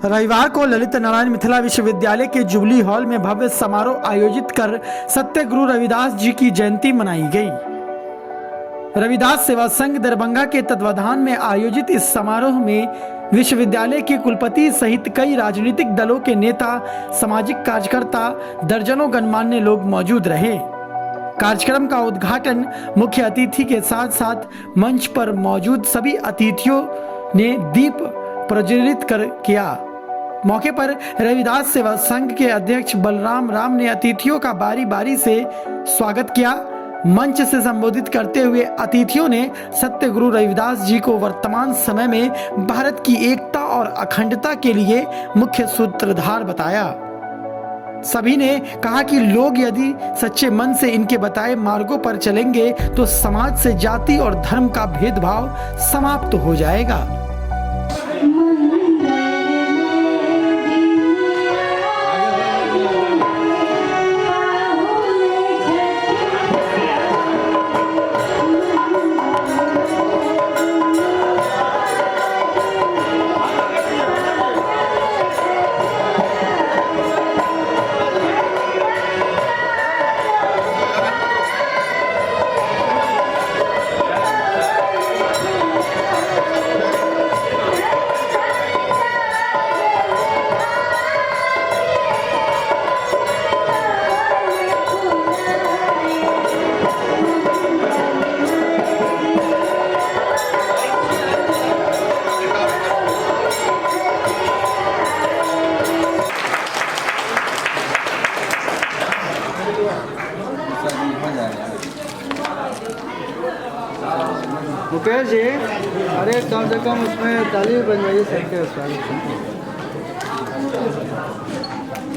रविवार को ललित नारायण मिथिला विश्वविद्यालय के जुबली हॉल में भव्य समारोह आयोजित कर सत्य गुरु रविदास जी की जयंती मनाई गई। रविदास सेवा संघ दरभंगा के तत्वाधान में आयोजित इस समारोह में विश्वविद्यालय के कुलपति सहित कई राजनीतिक दलों के नेता, सामाजिक कार्यकर्ता, दर्जनों गणमान्य लोग मौजूद रहे। कार्यक्रम का उद्घाटन मुख्य अतिथि के साथ साथ मंच पर मौजूद सभी अतिथियों ने दीप प्रज्वलित कर किया। मौके पर रविदास सेवा संघ के अध्यक्ष बलराम राम ने अतिथियों का बारी बारी से स्वागत किया। मंच से संबोधित करते हुए अतिथियों ने सत्य गुरु रविदास जी को वर्तमान समय में भारत की एकता और अखंडता के लिए मुख्य सूत्रधार बताया। सभी ने कहा कि लोग यदि सच्चे मन से इनके बताए मार्गों पर चलेंगे तो समाज से जाति और धर्म का भेदभाव समाप्त हो जाएगा। मुकेश जी, अरे कम से कम उसमें ताली बन जाइए सबके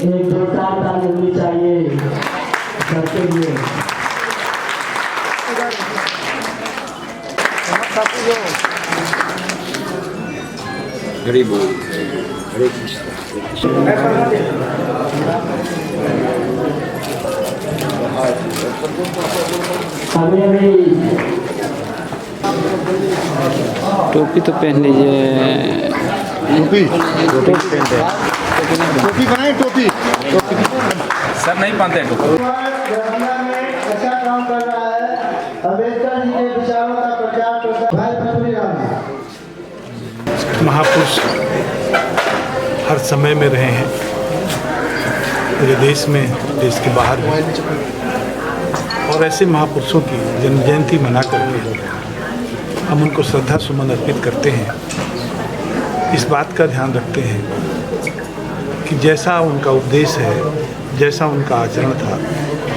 एक जोरदार ताली होनी चाहिए सबके लिए। गरीब हरे कृष्ण। टोपी तो पहन लीजिए। टोपी बनाए टोपी सर नहीं पहनते हैं टोपी। अच्छा काम कर रहा है, अम्बेडकर जी के विचारों का प्रचार करता है। महापुरुष हर समय में रहे हैं, पूरे देश में, देश के बाहर भी, और ऐसे महापुरुषों की जन्म जयंती मना करके हम उनको श्रद्धा सुमन अर्पित करते हैं। इस बात का ध्यान रखते हैं कि जैसा उनका उपदेश है, जैसा उनका आचरण था,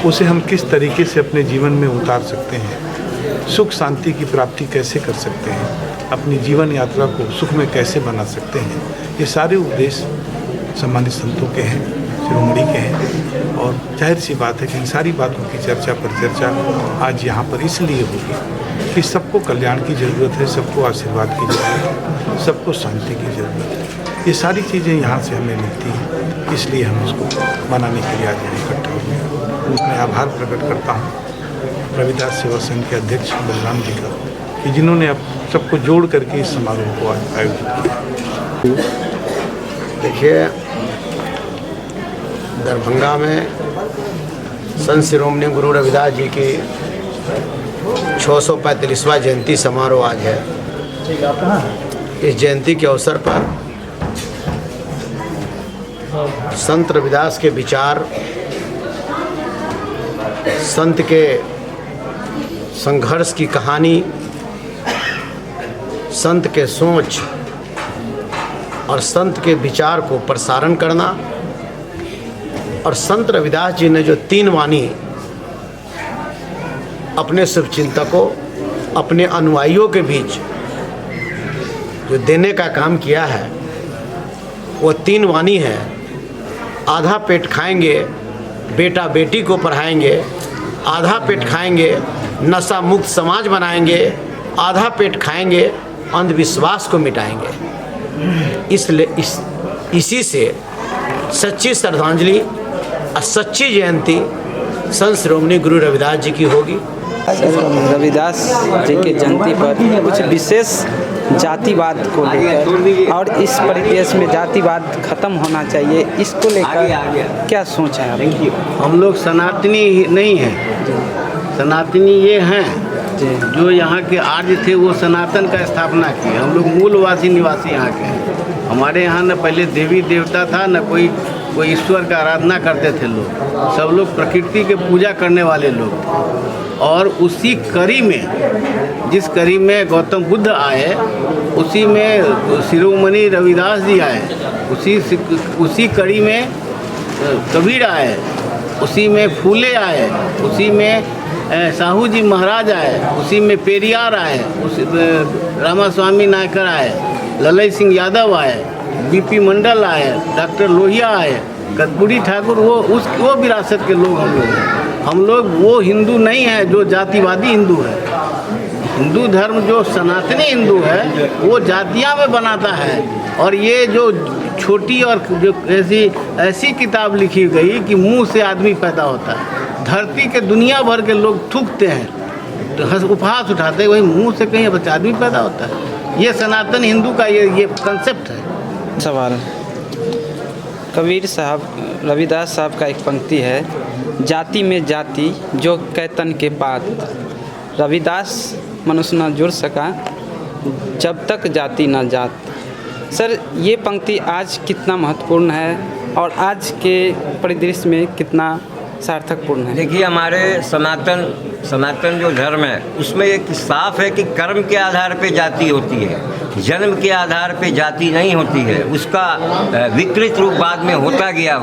उसे हम किस तरीके से अपने जीवन में उतार सकते हैं, सुख शांति की प्राप्ति कैसे कर सकते हैं, अपनी जीवन यात्रा को सुख में कैसे बना सकते हैं। ये सारे उपदेश सम्मानित संतों के हैं, शिरोमणि के हैं, और जाहिर सी बात है कि इन सारी बातों की चर्चा आज यहाँ पर इसलिए होगी कि सबको कल्याण की ज़रूरत है, सबको आशीर्वाद की ज़रूरत है, सबको शांति की ज़रूरत है। ये सारी चीज़ें यहाँ से हमें मिलती हैं, इसलिए हम उसको मनाने के लिए आज यहाँ इकट्ठा हुए। मैं आभार प्रकट करता हूँ रविदास सेवा संघ के अध्यक्ष बलराम जी का, कि जिन्होंने अब सबको जोड़ करके इस समारोह को आयोजित किया। देखिए, दरभंगा में संत शिरोमणि गुरु रविदास जी की 645वां जयंती समारोह आज है। इस जयंती के अवसर पर संत रविदास के विचार, संत के संघर्ष की कहानी, संत के सोच और संत के विचार को प्रसारण करना, और संत रविदास जी ने जो 3 वाणी अपने शुभचिंतकों, अपने अनुयायियों के बीच जो देने का काम किया है, वो 3 वाणी है। आधा पेट खाएंगे, बेटा बेटी को पढ़ाएंगे। आधा पेट खाएंगे, नशा मुक्त समाज बनाएंगे। आधा पेट खाएंगे, अंधविश्वास को मिटाएंगे। इसलिए इसी से सच्ची श्रद्धांजलि और सच्ची जयंती संत शिरोमणि गुरु रविदास जी की होगी। रविदास जी की जयंती पर कुछ विशेष जातिवाद को लेकर और इस परिवेश में जातिवाद खत्म होना चाहिए, इसको लेकर क्या सोच है आपकी? हम लोग सनातनी नहीं हैं, सनातनी ये हैं जो यहाँ के आर्य थे, वो सनातन का स्थापना किए। हम लोग मूलवासी निवासी यहाँ के हैं। हमारे यहाँ न पहले देवी देवता था, न कोई ईश्वर का आराधना करते थे लोग। सब लोग प्रकृति के पूजा करने वाले लोग थे। और उसी कड़ी में, जिस कड़ी में गौतम बुद्ध आए, उसी में शिरोमणि रविदास जी आए, उसी कड़ी में कबीर आए, उसी में फूले आए, उसी में साहू जी महाराज आए, उसी में पेरियार आए, उसी रामास्वामी नायकर आए, ललई सिंह यादव आए, बीपी मंडल आए, डॉक्टर लोहिया आए, कर्पूरी ठाकुर, वो विरासत के लोग हम लोग हैं। हम लोग वो हिंदू नहीं हैं जो जातिवादी हिंदू है। हिंदू धर्म जो सनातनी हिंदू है वो जातियां में बनाता है। और ये जो छोटी और जो ऐसी किताब लिखी गई कि मुंह से आदमी पैदा होता है, धरती के दुनिया भर के लोग थूकते हैं, तो उपहास उठाते हैं, वही मुंह से कहीं बच्चा आदमी पैदा होता है। ये सनातन हिंदू का ये कंसेप्ट है। सवाल, कबीर साहब, रविदास साहब का एक पंक्ति है, जाति में जाति जो कैतन के पात, रविदास मनुष्य न जुड़ सका जब तक जाति न जात। सर, ये पंक्ति आज कितना महत्वपूर्ण है और आज के परिदृश्य में कितना सार्थकपूर्ण है? देखिए, हमारे सनातन जो धर्म है उसमें एक साफ है कि कर्म के आधार पे जाति होती है, जन्म के आधार पे जाति नहीं होती है। उसका विकृत रूप बाद में होता गया।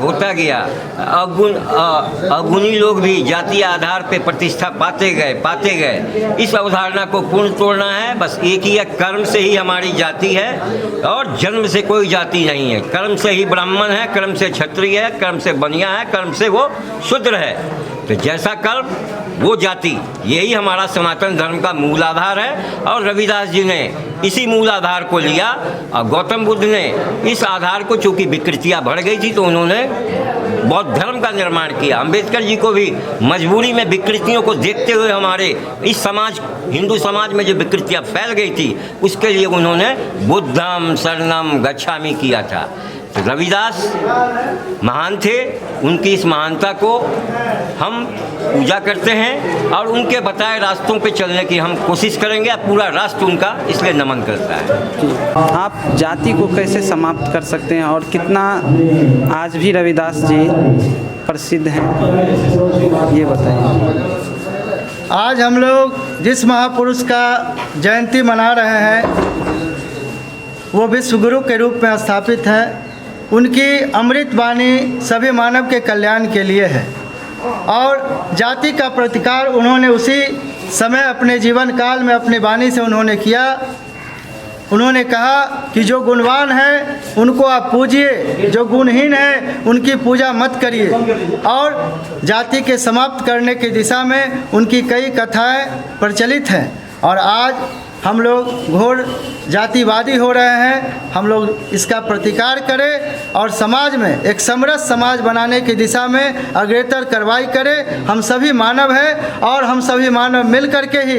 अवगुणी लोग भी जाति आधार पे प्रतिष्ठा पाते गए। इस अवधारणा को पूर्ण तोड़ना है। बस एक ही है, कर्म से ही हमारी जाति है और जन्म से कोई जाति नहीं है। कर्म से ही ब्राह्मण है, कर्म से क्षत्रिय है, कर्म से बनिया है, कर्म से वो शूद्र है। तो जैसा कर्म वो जाति, यही हमारा सनातन धर्म का मूल आधार है। और रविदास जी ने इसी मूल आधार को लिया और गौतम बुद्ध ने इस आधार को, चूँकि विकृतियाँ बढ़ गई थी तो उन्होंने बौद्ध धर्म का निर्माण किया। अम्बेडकर जी को भी मजबूरी में विकृतियों को देखते हुए हमारे इस समाज, हिंदू समाज में जो विकृतियाँ फैल गई थी, उसके लिए उन्होंने बुद्धम शरणम गच्छामि किया था। तो रविदास महान थे, उनकी इस महानता को हम पूजा करते हैं और उनके बताए रास्तों पे चलने की हम कोशिश करेंगे। पूरा राष्ट्र उनका इसलिए नमन करता है। आप जाति को कैसे समाप्त कर सकते हैं और कितना आज भी रविदास जी प्रसिद्ध हैं, ये बताइए। आज हम लोग जिस महापुरुष का जयंती मना रहे हैं वो विश्व गुरु के रूप में स्थापित है। उनकी अमृत वाणी सभी मानव के कल्याण के लिए है और जाति का प्रतिकार उन्होंने उसी समय अपने जीवन काल में अपनी वाणी से उन्होंने किया। उन्होंने कहा कि जो गुणवान है उनको आप पूजिए, जो गुणहीन है उनकी पूजा मत करिए। और जाति के समाप्त करने की दिशा में उनकी कई कथाएं प्रचलित हैं और आज हम लोग घोर जातिवादी हो रहे हैं। हम लोग इसका प्रतिकार करें और समाज में एक समरस समाज बनाने की दिशा में अग्रतर कार्रवाई करें। हम सभी मानव हैं और हम सभी मानव मिल कर के ही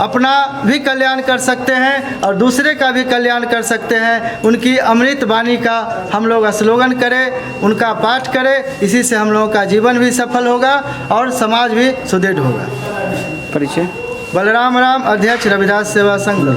अपना भी कल्याण कर सकते हैं और दूसरे का भी कल्याण कर सकते हैं। उनकी अमृत वाणी का हम लोग स्लोगन करें, उनका पाठ करें। इसी से हम लोगों का जीवन भी सफल होगा और समाज भी सुदृढ़ होगा। परिचय। बलराम राम, अध्यक्ष रविदास सेवा संघ।